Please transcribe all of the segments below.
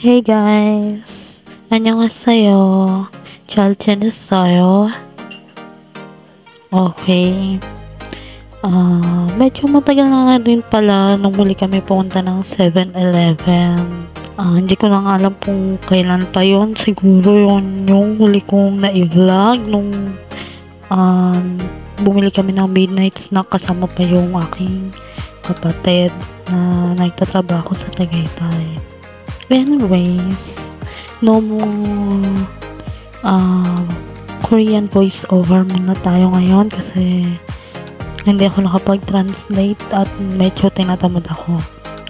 Hey guys, 안녕하세요. 잘 지냈어요? Okay. Medyo matagal na nga din pala nung muli kami pumunta ng 7-Eleven. Hindi ko na nga alam kung kailan pa yon. Siguro yon yung huli kong na-vlog nung bumili kami ng midnight snack kasama pa yung aking kapatid na nagtatrabaho sa Tagaytay. Anyways, no more Korean voice over muna tayo ngayon kasi hindi ako nakapag-translate at medyo tinatamad ako.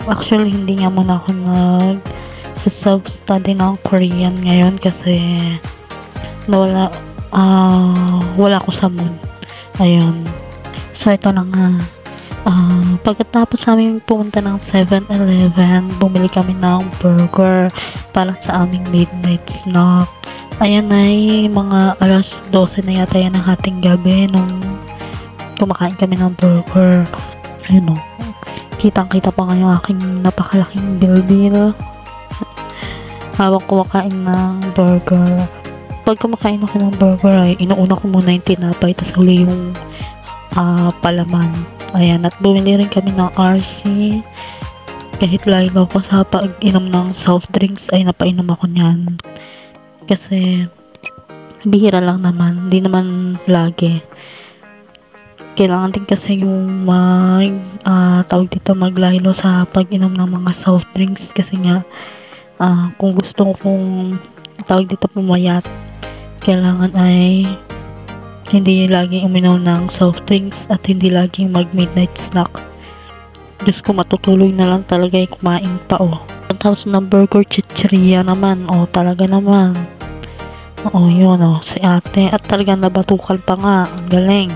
Actually, hindi nga muna ako self-study ng Korean ngayon kasi wala ako sa mood. Ayun. So, ito na nga. Pagkatapos namin pumunta ng 7-Eleven, bumili kami ng burger para sa aming midnight snack. Ayan ay mga alas 12 na yata yan ng hating gabi nung kumakain kami ng burger. Ayun o. Kitang-kita pa nga yung aking napakalaking bilbil habang kumakain ng burger. Pag kumakain ako ng burger ay inuuna ko muna yung tinapay tapos huli yung palaman. Ayan, at bumili rin kami ng RC. Kahit lalo ko sa pag-inom ng soft drinks ay napainom ako niyan. Kasi bihira lang naman, hindi naman lagi. Kailangan din kasi yung maglaylo sa pag-inom ng mga soft drinks kasi nga kung gusto kong pumayat, kailangan ay hindi laging uminom ng soft drinks at hindi laging mag-midnight snack. Diyos ko, matutuloy na lang talaga yung kumain pa Tapos ng burger chicheria naman, talaga naman. Yun si ate. At talaga nabatukan pa nga, ang galing.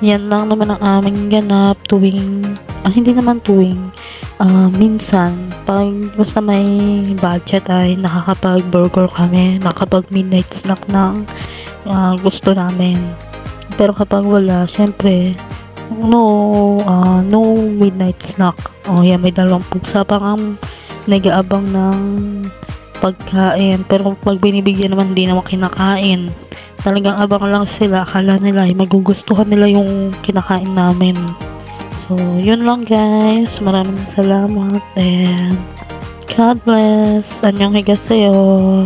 Yan lang naman ang aming ganap hindi naman minsan, basta may budget ay nakakapag-burger kami, nakakapag-midnight snack ng gusto namin. Pero kapag wala, syempre, no midnight snack. Yan, may dalawang pusa pa kang nag-aabang ng pagkain. Pero pag binibigyan naman, hindi naman kinakain. Talagang abang lang sila, akala nila ay magugustuhan nila yung kinakain namin. So, yun lang guys. Maraming salamat and God bless. Annyeonghaseyo.